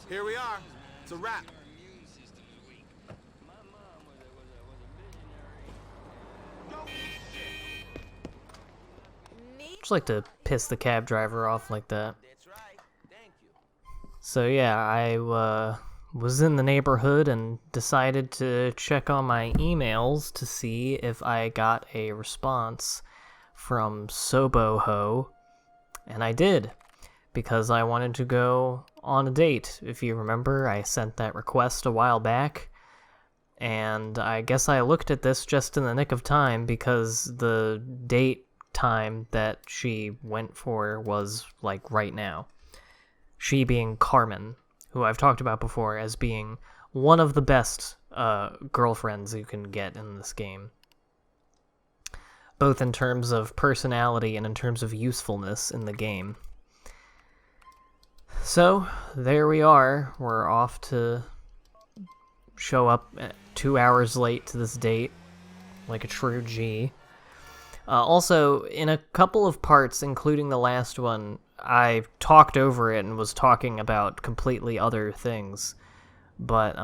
Here we are. It's a wrap. Just like to piss the cab driver off like that. So yeah, I was in the neighborhood and decided to check on my emails to see if I got a response from Soboho, and I did, because I wanted to go on a date. If you remember, I sent that request a while back, and I guess I looked at this just in the nick of time because the date time that she went for was like right now. She being Carmen, who I've talked about before as being one of the best girlfriends you can get in this game, both in terms of personality and in terms of usefulness in the game. So there we are. We're off to show up 2 hours late to this date like a true G. Also, in a couple of parts, including the last one, I talked over it and was talking about completely other things. But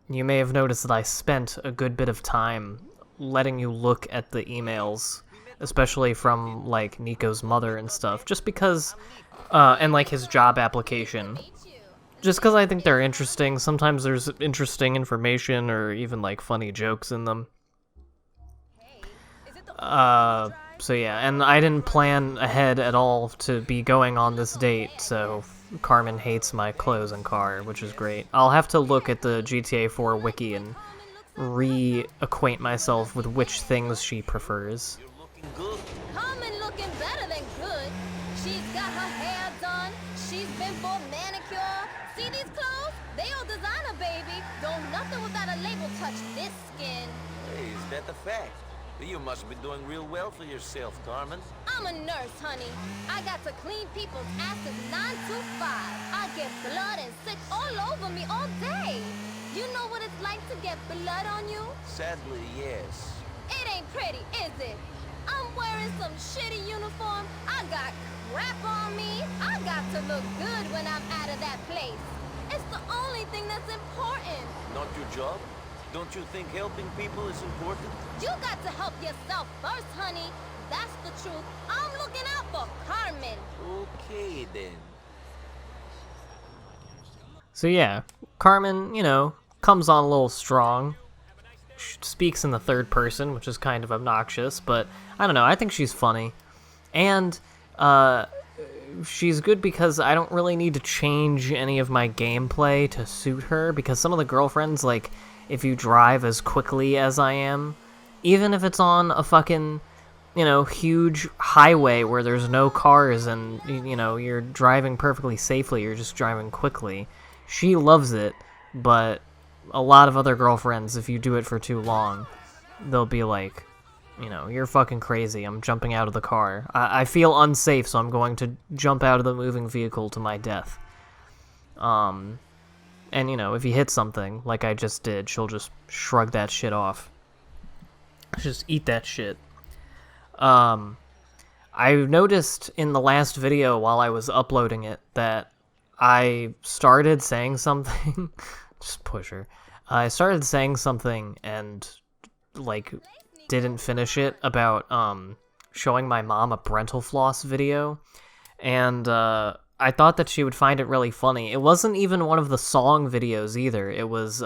you may have noticed that I spent a good bit of time letting you look at the emails, especially from, like, Niko's mother and stuff, just because, and, like, his job application. Just because I think they're interesting. Sometimes there's interesting information or even, like, funny jokes in them. So yeah, and I didn't plan ahead at all to be going on this date, so Carmen hates my clothes and car, which is great. I'll have to look at the GTA 4 wiki and reacquaint myself with which things she prefers. Carmen looking better than good. She's got her hair done. She's been for a manicure. See these clothes? They all designer, baby. Don't nothing without a label touch this skin. Hey, is that a fact? You must be doing real well for yourself, Carmen. I'm a nurse, honey. I got to clean people's asses 9 to 5. I get blood and sick all over me all day. You know what it's like to get blood on you? Sadly, yes. It ain't pretty, is it? I'm wearing some shitty uniform. I got crap on me. I got to look good when I'm out of that place. It's the only thing that's important. Not your job? Don't you think helping people is important? You got to help yourself first, honey. That's the truth. I'm looking out for Carmen. Okay, then. So yeah, Carmen, you know, comes on a little strong. She speaks in the third person, which is kind of obnoxious, but I don't know, I think she's funny. And, she's good because I don't really need to change any of my gameplay to suit her, because some of the girlfriends, like, if you drive as quickly as I am, even if it's on a fucking, you know, huge highway where there's no cars and, you know, you're driving perfectly safely, you're just driving quickly, she loves it. But a lot of other girlfriends, if you do it for too long, they'll be like, you know, you're fucking crazy, I'm jumping out of the car. I feel unsafe, so I'm going to jump out of the moving vehicle to my death. And, you know, if you hit something, like I just did, she'll just shrug that shit off. Just eat that shit. I noticed in the last video while I was uploading it that I started saying something. Just push her. I started saying something and, like, didn't finish it about, showing my mom a Brental Floss video. And, I thought that she would find it really funny. It wasn't even one of the song videos either. It was,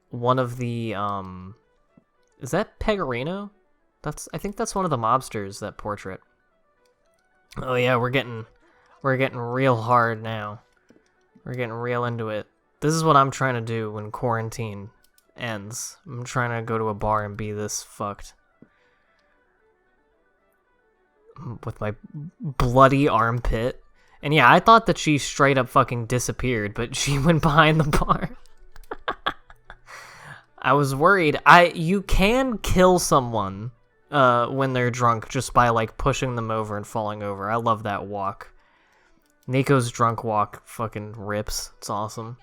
one of the, is that Pegorino? I think that's one of the mobsters, that portrait. Oh yeah, we're getting real hard now. We're getting real into it. This is what I'm trying to do when quarantine ends. I'm trying to go to a bar and be this fucked. With my bloody armpit. And yeah, I thought that she straight up fucking disappeared, but she went behind the bar. I was worried. You can kill someone when they're drunk just by, like, pushing them over and falling over. I love that walk. Niko's drunk walk fucking rips. It's awesome.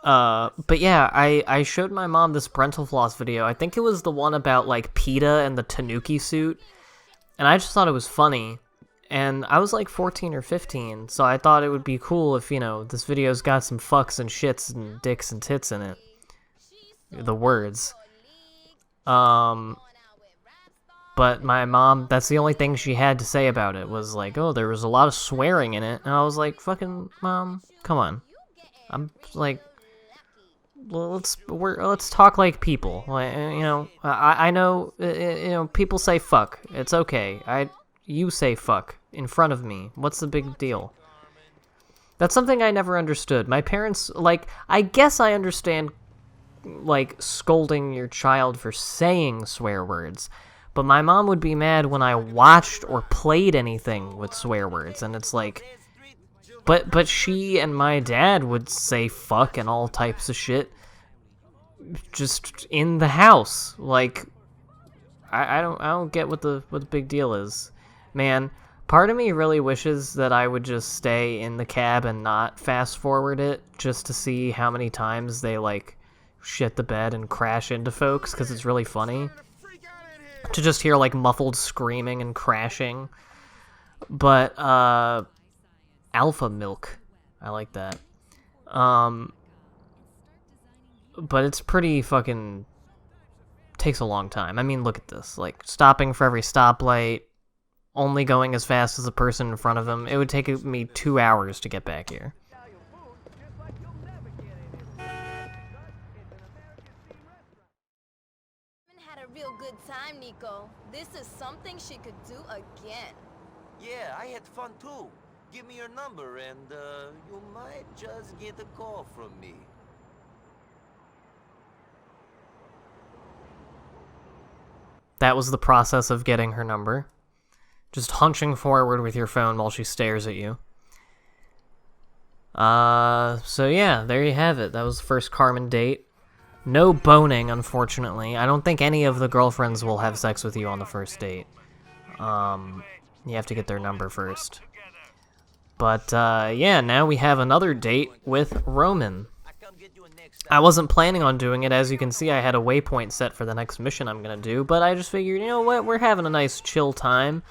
But yeah, I showed my mom this Brental Floss video. I think it was the one about, like, PETA and the Tanuki suit. And I just thought it was funny. And I was like 14 or 15, so I thought it would be cool if, you know, this video's got some fucks and shits and dicks and tits in it. The words. But my mom, that's the only thing she had to say about it, was like, oh, there was a lot of swearing in it. And I was like, fucking, Mom, come on. I'm like, well, let's talk like people. Like, you know, I know, you know, people say fuck. It's okay. You say fuck in front of me. What's the big deal? That's something I never understood. My parents, like, I guess I understand, like, scolding your child for saying swear words. But my mom would be mad when I watched or played anything with swear words, and it's like, but she and my dad would say fuck and all types of shit just in the house. Like, I don't get what the big deal is. Man, part of me really wishes that I would just stay in the cab and not fast forward it, just to see how many times they, like, shit the bed and crash into folks, because it's really funny to just hear, like, muffled screaming and crashing. But, alpha milk. I like that. But it's pretty fucking... takes a long time. I mean, look at this. Like, stopping for every stoplight, only going as fast as the person in front of him. It would take me 2 hours to get back here. Real good time, Niko. This is something she could do again. Yeah, I had fun too. Give me your number and, you might just get a call from me. That was the process of getting her number. Just hunching forward with your phone while she stares at you. So yeah, there you have it. That was the first Carmen date. No boning, unfortunately. I don't think any of the girlfriends will have sex with you on the first date. You have to get their number first. But, yeah, now we have another date with Roman. I wasn't planning on doing it. As you can see, I had a waypoint set for the next mission I'm gonna do, but I just figured, you know what, we're having a nice chill time.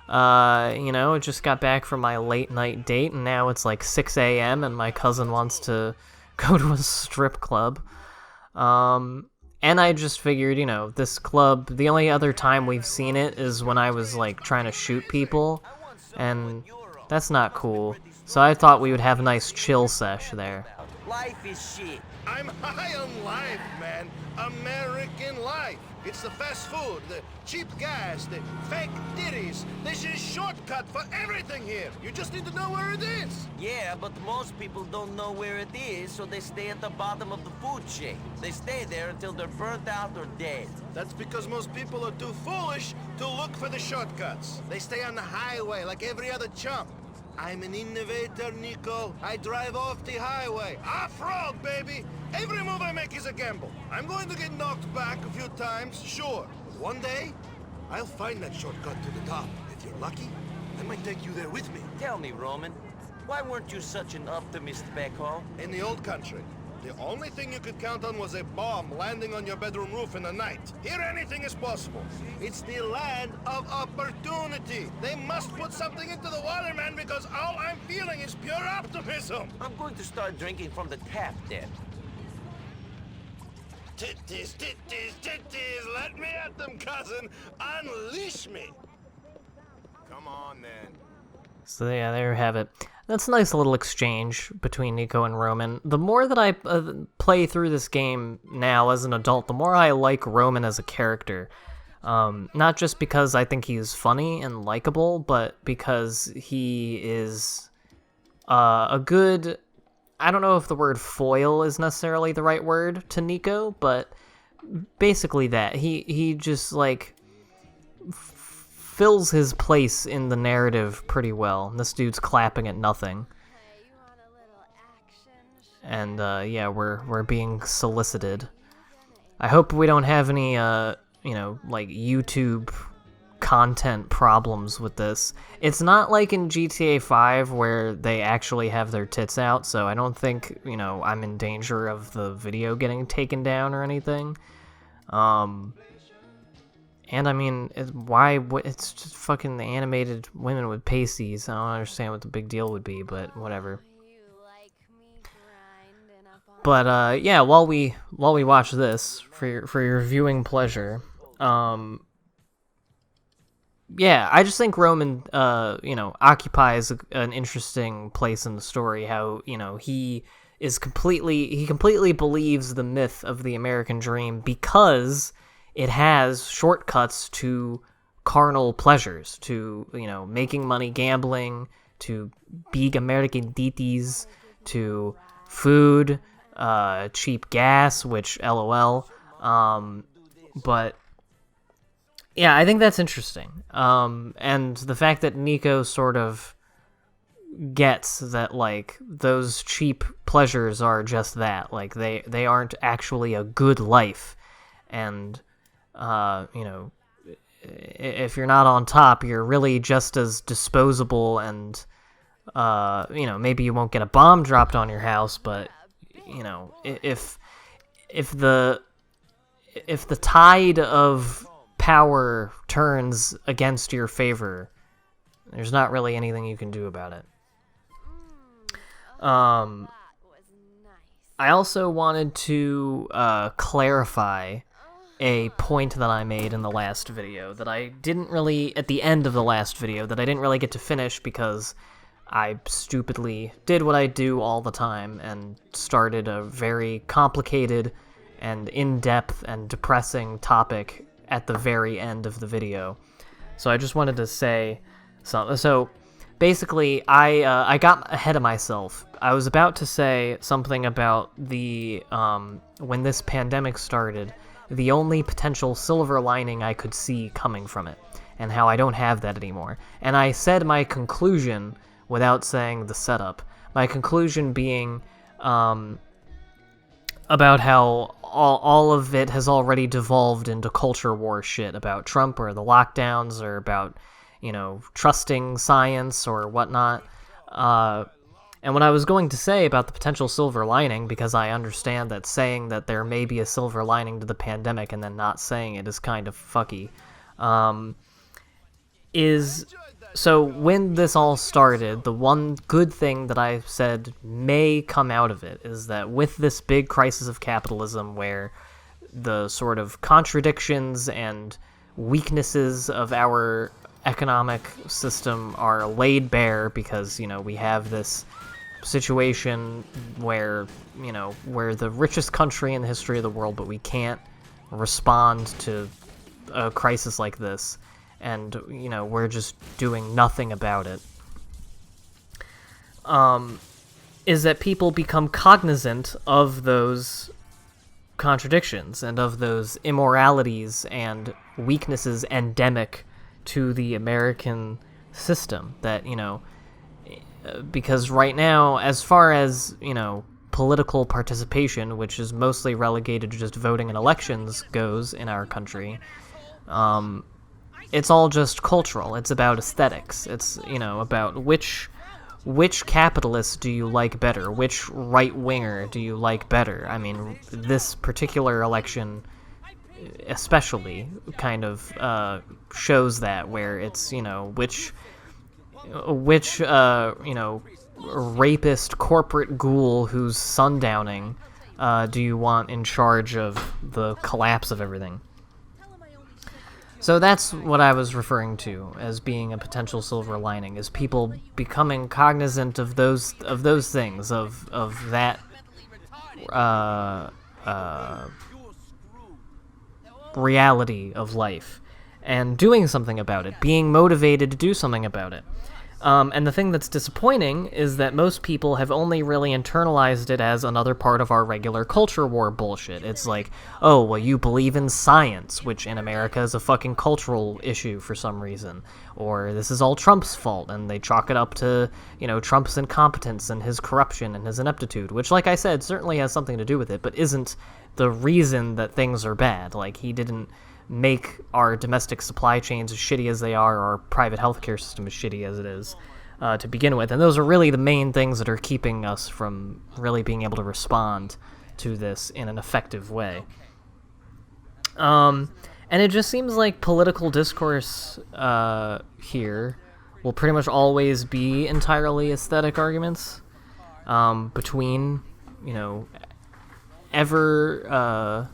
You know, I just got back from my late night date, and now it's like 6 a.m., and my cousin wants to go to a strip club. And I just figured, you know, this club, the only other time we've seen it is when I was, like, trying to shoot people, and that's not cool. So I thought we would have a nice chill sesh there. Life is shit. I'm high on life, man. American life. It's the fast food, the cheap gas, the fake titties. This is shortcut for everything here. You just need to know where it is. Yeah, but most people don't know where it is, so they stay at the bottom of the food chain. They stay there until they're burnt out or dead. That's because most people are too foolish to look for the shortcuts. They stay on the highway like every other chump. I'm an innovator, Niko. I drive off the highway. Off-road, baby! Every move I make is a gamble. I'm going to get knocked back a few times, sure. But one day, I'll find that shortcut to the top. If you're lucky, I might take you there with me. Tell me, Roman, why weren't you such an optimist back home? In the old country, the only thing you could count on was a bomb landing on your bedroom roof in the night. Here, anything is possible. It's the land of opportunity. They must put something into the water, man, because all I'm feeling is pure optimism. I'm going to start drinking from the tap, then. Titties, titties, titties, let me at them, cousin. Unleash me. Come on, then. So yeah, there you have it. That's a nice little exchange between Niko and Roman. The more that I play through this game now as an adult, the more I like Roman as a character. Not just because I think he's funny and likable, but because he is a good... I don't know if the word foil is necessarily the right word to Niko, but basically that. He just, like, fills his place in the narrative pretty well. This dude's clapping at nothing. Hey, you want a little action? And, yeah, we're being solicited. I hope we don't have any, you know, like, YouTube content problems with this. It's not like in GTA 5 where they actually have their tits out, so I don't think, you know, I'm in danger of the video getting taken down or anything. And I mean, it's just fucking animated women with pasties. I don't understand what the big deal would be, but whatever. But yeah, while we watch this for your viewing pleasure, yeah, I just think Roman, occupies an interesting place in the story. How he completely believes the myth of the American dream because it has shortcuts to carnal pleasures, to making money, gambling, to big American ditties, to food, cheap gas, which LOL. But yeah, I think that's interesting. And the fact that Niko sort of gets that, like, those cheap pleasures are just that. Like, they aren't actually a good life. And, if you're not on top, you're really just as disposable and, maybe you won't get a bomb dropped on your house, but, if the tide of power turns against your favor, there's not really anything you can do about it. I also wanted to clarify a point that I made in the last video that I didn't really, at the end of the last video, that I didn't really get to finish because I stupidly did what I do all the time and started a very complicated and in-depth and depressing topic at the very end of the video. So I just wanted to say something. So basically, I got ahead of myself. I was about to say something about the when this pandemic started, the only potential silver lining I could see coming from it, and how I don't have that anymore. And I said my conclusion without saying the setup. My conclusion being about how all of it has already devolved into culture war shit about Trump or the lockdowns or about, trusting science or whatnot. And what I was going to say about the potential silver lining, because I understand that saying that there may be a silver lining to the pandemic and then not saying it is kind of fucky, is... So when this all started, the one good thing that I said may come out of it is that with this big crisis of capitalism where the sort of contradictions and weaknesses of our economic system are laid bare because, we have this situation where, we're the richest country in the history of the world, but we can't respond to a crisis like this. And, we're just doing nothing about it, is that people become cognizant of those contradictions and of those immoralities and weaknesses endemic to the American system. That, because right now, as far as, political participation, which is mostly relegated to just voting in elections, goes in our country, it's all just cultural. It's about aesthetics. It's, about which capitalist do you like better? Which right-winger do you like better? I mean, this particular election especially kind of shows that, where it's, which rapist corporate ghoul who's sundowning do you want in charge of the collapse of everything? So that's what I was referring to as being a potential silver lining, is people becoming cognizant of those things, of that reality of life, and doing something about it, being motivated to do something about it. And the thing that's disappointing is that most people have only really internalized it as another part of our regular culture war bullshit. It's like, oh, well, you believe in science, which in America is a fucking cultural issue for some reason. Or this is all Trump's fault, and they chalk it up to, Trump's incompetence and his corruption and his ineptitude, which, like I said, certainly has something to do with it, but isn't the reason that things are bad. Like, he didn't make our domestic supply chains as shitty as they are, or our private healthcare system as shitty as it is, to begin with. And those are really the main things that are keeping us from really being able to respond to this in an effective way. And And it just seems like political discourse here will pretty much always be entirely aesthetic arguments between, ever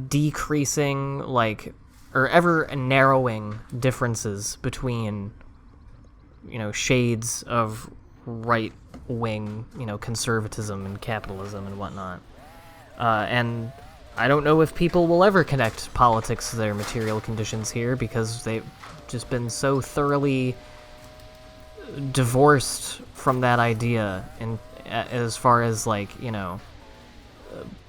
decreasing, or ever narrowing differences between, shades of right-wing, conservatism and capitalism and whatnot. And I don't know if people will ever connect politics to their material conditions here, because they've just been so thoroughly divorced from that idea, and as far as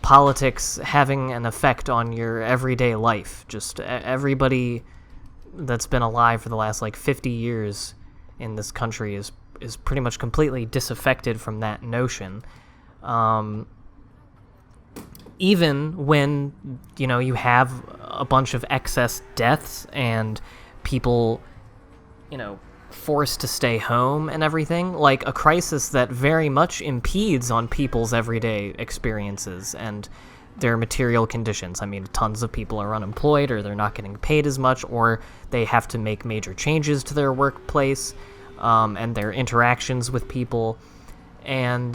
politics having an effect on your everyday life. Just everybody that's been alive for the last 50 years in this country is pretty much completely disaffected from that notion. Even when, you have a bunch of excess deaths and people, forced to stay home and everything, a crisis that very much impedes on people's everyday experiences and their material conditions. I mean, tons of people are unemployed, or they're not getting paid as much, or they have to make major changes to their workplace and their interactions with people. And,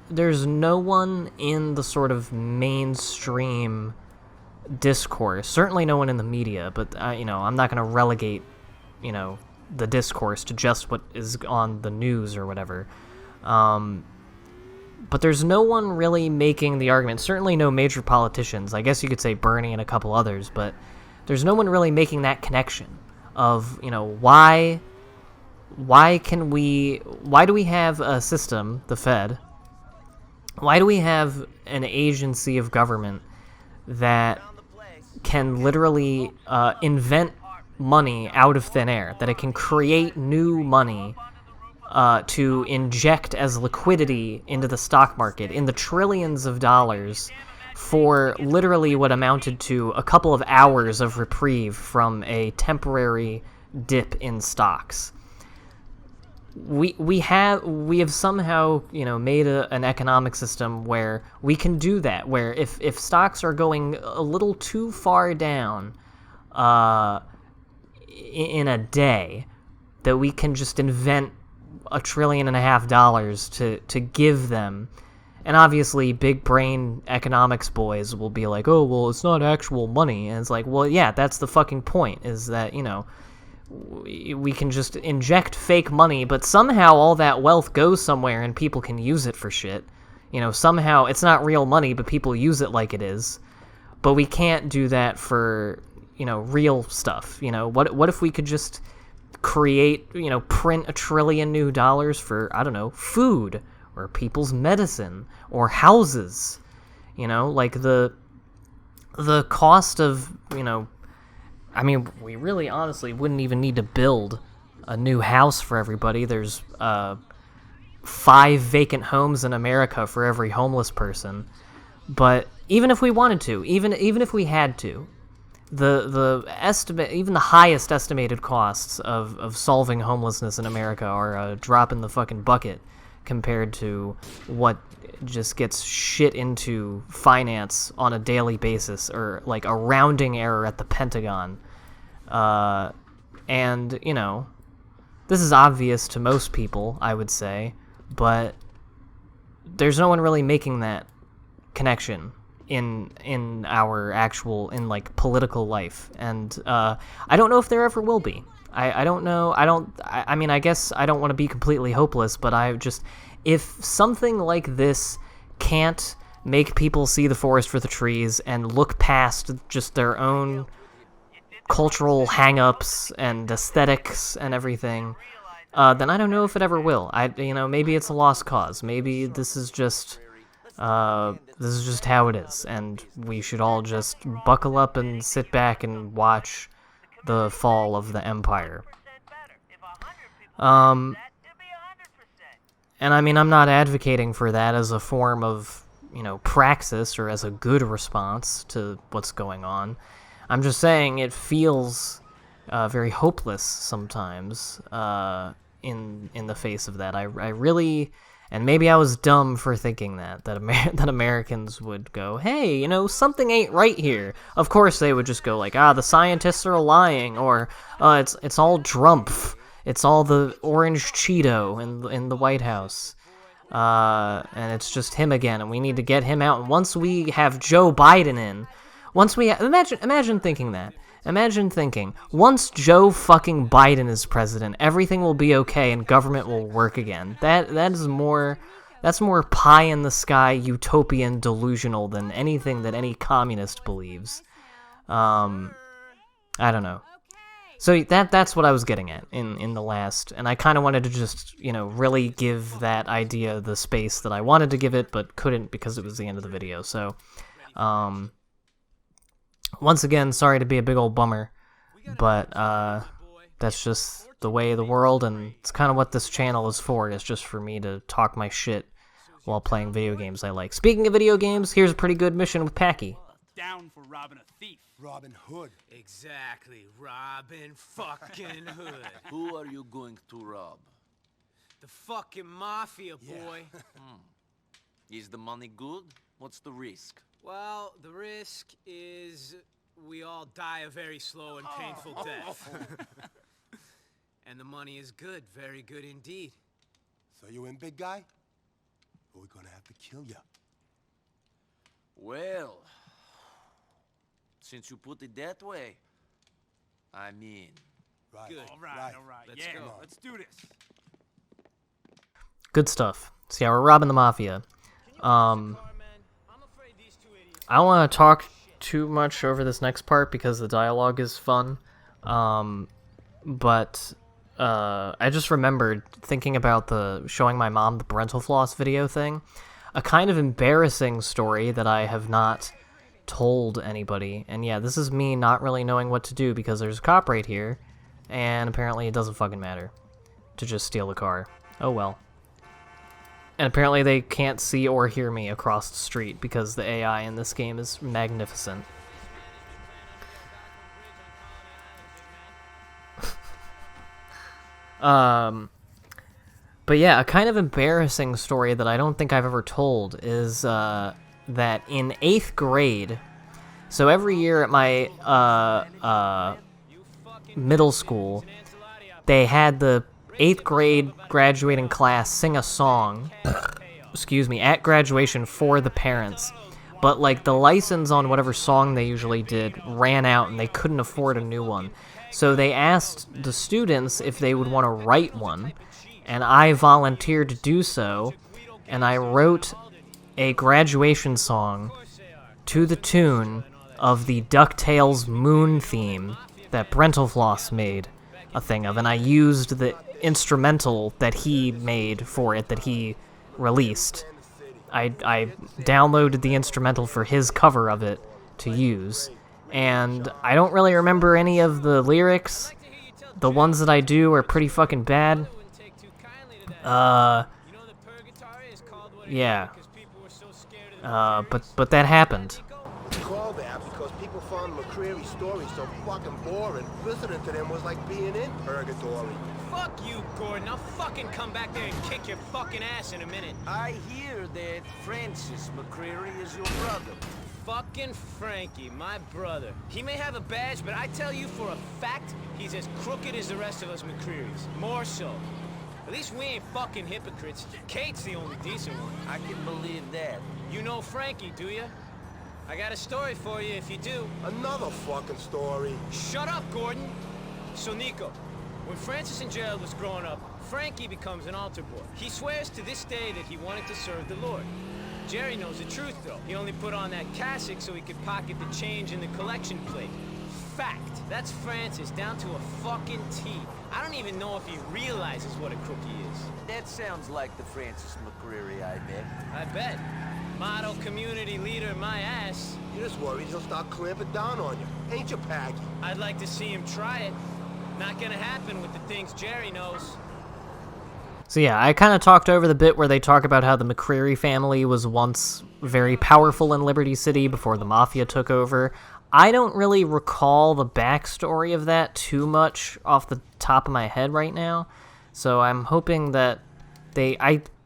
there's no one in the sort of mainstream discourse, certainly no one in the media, but I'm not going to relegate the discourse to just what is on the news or whatever, but there's no one really making the argument, certainly no major politicians. I guess you could say Bernie and a couple others, but there's no one really making that connection of why do we have a system, the Fed, why do we have an agency of government that can literally invent money out of thin air, that it can create new money to inject as liquidity into the stock market in the trillions of dollars for literally what amounted to a couple of hours of reprieve from a temporary dip in stocks? We have somehow made an economic system where we can do that, where if stocks are going a little too far down in a day, that we can just invent $1.5 trillion to give them. And obviously big brain economics boys will be like, oh well, it's not actual money. And it's like, well yeah, that's the fucking point, is that we can just inject fake money, but somehow all that wealth goes somewhere and people can use it for shit. Somehow it's not real money, but people use it like it is. But we can't do that for, real stuff. What if we could just create, print $1 trillion new dollars for, I don't know, food or people's medicine or houses? The cost of, I mean, we really honestly wouldn't even need to build a new house for everybody. There's 5 vacant homes in America for every homeless person. But even if we wanted to, even if we had to, the estimate, even the highest estimated costs of solving homelessness in America are a drop in the fucking bucket compared to what just gets shit into finance on a daily basis, or a rounding error at the Pentagon. And, this is obvious to most people, I would say, but there's no one really making that connection in our actual, political life. And, I don't know if there ever will be. I don't know. I mean, I guess I don't want to be completely hopeless, but if something like this can't make people see the forest for the trees and look past just their own cultural hang-ups and aesthetics and everything, then I don't know if it ever will. Maybe it's a lost cause. Maybe this is just how it is, and we should all just buckle up and sit back and watch the fall of the empire. And I mean, I'm not advocating for that as a form of, praxis or as a good response to what's going on. I'm just saying it feels very hopeless sometimes in the face of that. I really And maybe I was dumb for thinking that that Americans would go, hey, you know, something ain't right here. Of course they would just go like, the scientists are lying, or it's all Drumpf. It's all the orange Cheeto in the White House. And it's just him again, and we need to get him out. And once we have Joe Biden in, imagine thinking that. Imagine thinking, once Joe fucking Biden is president, everything will be okay and government will work again. That's more pie in the sky, utopian, delusional than anything that any communist believes. I don't know. So that's what I was getting at in the last, and I kind of wanted to just, you know, really give that idea the space that I wanted to give it, but couldn't because it was the end of the video. So, once again, sorry to be a big old bummer, but that's just the way of the world, and it's kind of what this channel is for. It's just for me to talk my shit while playing video games I like. Speaking of video games, here's a pretty good mission with Packie. Down for robbing a thief. Robin Hood. Exactly, Robin fucking Hood. Who are you going to rob? The fucking Mafia, boy. Is the money good? What's the risk? Well, the risk is we all die a very slow and painful death. And the money is good, very good indeed. So you in, big guy? Or we're gonna have to kill you. Well, since you put it that way, I mean... Right. Good. All right. Let's go. Let's do this. Good stuff. So yeah, we're robbing the Mafia. I don't want to talk too much over this next part because the dialogue is fun. But I just remembered thinking about showing my mom the parental floss video thing. A kind of embarrassing story that I have not told anybody. And yeah, this is me not really knowing what to do because there's a cop right here. And apparently it doesn't fucking matter to just steal the car. Oh well. And apparently they can't see or hear me across the street because the AI in this game is magnificent. But yeah, a kind of embarrassing story that I don't think I've ever told is that in 8th grade, so every year at my middle school, they had the 8th grade graduating class sing a song, excuse me, at graduation for the parents. But like the license on whatever song they usually did ran out and they couldn't afford a new one. So they asked the students if they would want to write one, and I volunteered to do so, and I wrote a graduation song to the tune of the DuckTales Moon theme that Brentalfloss made a thing of, and I used the instrumental that he made for it, that he released. I downloaded the instrumental for his cover of it to use, and I don't really remember any of the lyrics. The ones that I do are pretty fucking bad. Yeah. But that happened. Called that because people found McReary's story so fucking boring. Listening to them was like being in purgatory. Fuck you, Gordon. I'll fucking come back there and kick your fucking ass in a minute. I hear that Francis McReary is your brother. Fucking Frankie, my brother. He may have a badge, but I tell you for a fact, he's as crooked as the rest of us McRearys. More so. At least we ain't fucking hypocrites. Kate's the only decent one. I can believe that. You know Frankie, do you? I got a story for you if you do. Another fucking story. Shut up, Gordon. So, Niko, when Francis and Gerald was growing up, Frankie becomes an altar boy. He swears to this day that he wanted to serve the Lord. Jerry knows the truth, though. He only put on that cassock so he could pocket the change in the collection plate. Fact. That's Francis, down to a fucking T. I don't even know if he realizes what a crook he is. That sounds like the Francis McReary I bet. I bet. Model community leader, my ass. You're just worried he'll start clamping down on you. Ain't you, Packie? I'd like to see him try it. Not gonna happen with the things Jerry knows. So yeah, I kind of talked over the bit where they talk about how the McReary family was once very powerful in Liberty City before the Mafia took over. I don't really recall the backstory of that too much off the top of my head right now, so I'm hoping that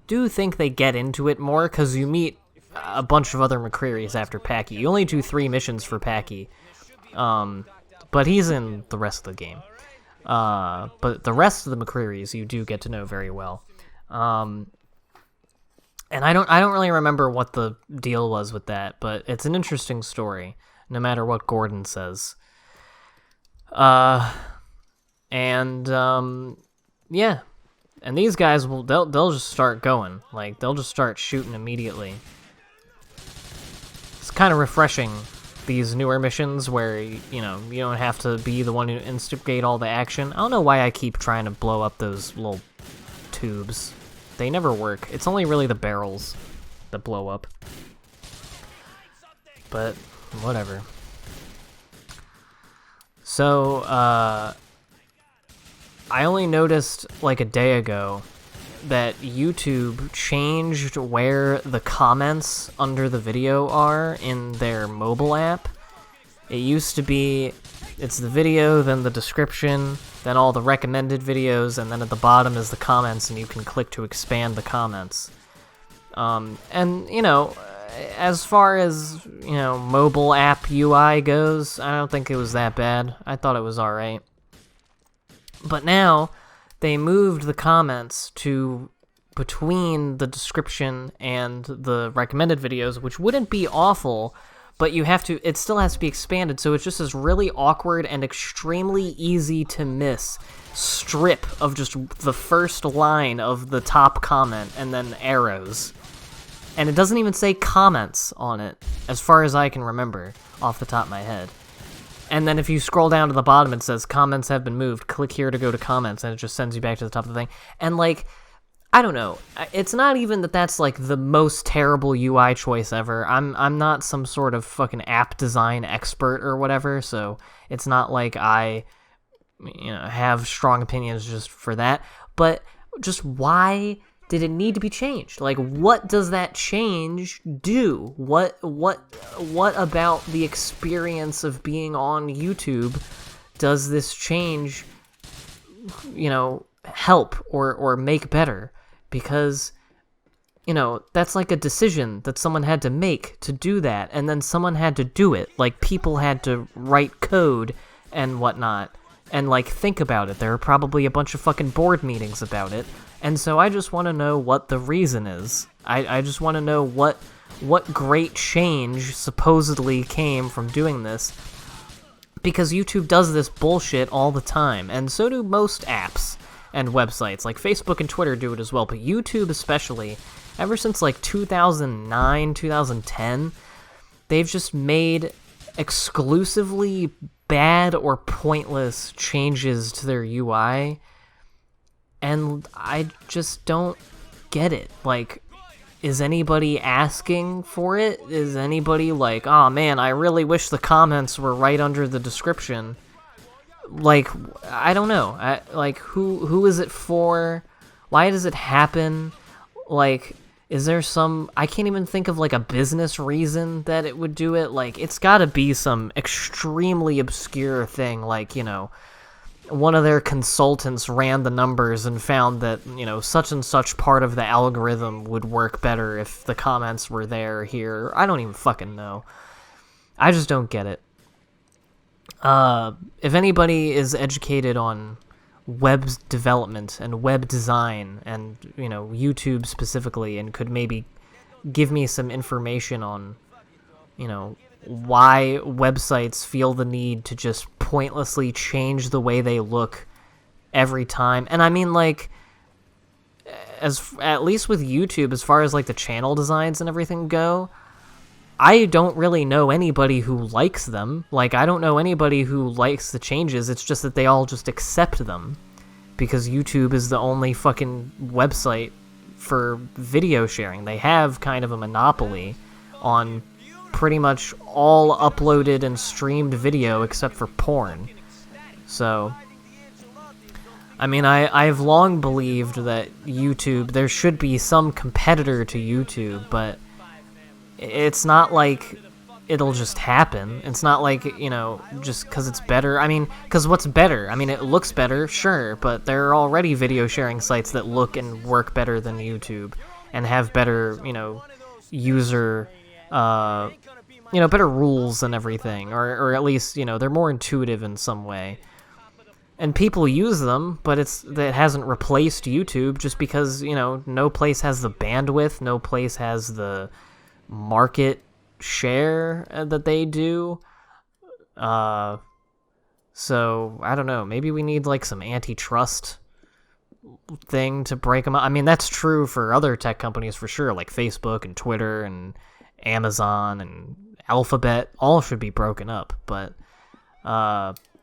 do think they get into it more, because you meet a bunch of other McRearys after Packie. You only do 3 missions for Packie, but he's in the rest of the game. But the rest of the McRearys you do get to know very well. And I don't really remember what the deal was with that, but it's an interesting story, no matter what Gordon says. Yeah. And these guys they'll just start going. Like, they'll just start shooting immediately. It's kind of refreshing, these newer missions where, you know, you don't have to be the one who instigate all the action. I don't know why I keep trying to blow up those little tubes. They never work. It's only really the barrels that blow up. But, whatever. So, I only noticed, like, a day ago that YouTube changed where the comments under the video are in their mobile app. It used to be, it's the video, then the description, then all the recommended videos, and then at the bottom is the comments, and you can click to expand the comments. And, you know, as far as, you know, mobile app UI goes, I don't think it was that bad. I thought it was alright. But now, they moved the comments to between the description and the recommended videos, which wouldn't be awful, but it still has to be expanded, so it's just this really awkward and extremely easy to miss strip of just the first line of the top comment and then arrows. And it doesn't even say comments on it, as far as I can remember, off the top of my head. And then if you scroll down to the bottom, it says, comments have been moved, click here to go to comments, and it just sends you back to the top of the thing. And, like, I don't know, it's not even that that's, like, the most terrible UI choice ever. I'm not some sort of fucking app design expert or whatever, so it's not like I, you know, have strong opinions just for that. But just why did it need to be changed? Like, what does that change do? What about the experience of being on YouTube does this change, you know, help or make better? Because, you know, that's like a decision that someone had to make to do that, and then someone had to do it. Like, people had to write code and whatnot, and, like, think about it. There are probably a bunch of fucking board meetings about it. And so I just want to know what the reason is. I just want to know what great change supposedly came from doing this. Because YouTube does this bullshit all the time, and so do most apps and websites. Like, Facebook and Twitter do it as well, but YouTube especially, ever since, like, 2009, 2010, they've just made exclusively bad or pointless changes to their UI. And I just don't get it. Like, is anybody asking for it? Is anybody like, oh man, I really wish the comments were right under the description? Like, I don't know. Like, who is it for? Why does it happen? Like, is there some... I can't even think of, like, a business reason that it would do it. Like, it's gotta be some extremely obscure thing, like, you know... one of their consultants ran the numbers and found that, you know, such and such part of the algorithm would work better if the comments were there, here. I don't even fucking know. I just don't get it. If anybody is educated on web development and web design and, you know, YouTube specifically, and could maybe give me some information on, you know, why websites feel the need to just pointlessly change the way they look every time. And I mean, like, at least with YouTube, as far as, like, the channel designs and everything go, I don't really know anybody who likes them. Like, I don't know anybody who likes the changes. It's just that they all just accept them because YouTube is the only fucking website for video sharing. They have kind of a monopoly on pretty much all uploaded and streamed video except for porn. So, I mean, I've long believed that YouTube, there should be some competitor to YouTube, but it's not like it'll just happen. It's not like, you know, just because it's better. I mean, because what's better? I mean, it looks better, sure, but there are already video sharing sites that look and work better than YouTube. and have better, user, better rules and everything, or at least, they're more intuitive in some way. And people use them, but it hasn't replaced YouTube just because, no place has the bandwidth, no place has the market share that they do. So, I don't know, maybe we need, like, some antitrust thing to break them up. I mean, that's true for other tech companies for sure, like Facebook and Twitter and Amazon and Alphabet, all should be broken up, but,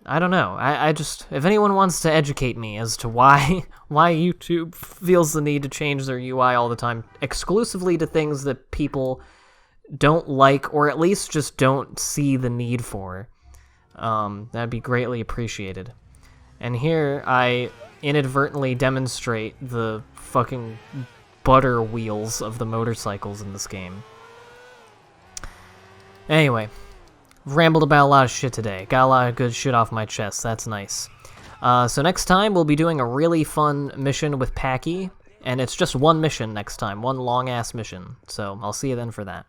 I don't know. I just, if anyone wants to educate me as to why YouTube feels the need to change their UI all the time, exclusively to things that people don't like, or at least just don't see the need for, that'd be greatly appreciated. And here I inadvertently demonstrate the fucking butter wheels of the motorcycles in this game. Anyway, rambled about a lot of shit today. Got a lot of good shit off my chest. That's nice. So next time we'll be doing a really fun mission with Packie, and it's just one mission next time, one long-ass mission. So I'll see you then for that.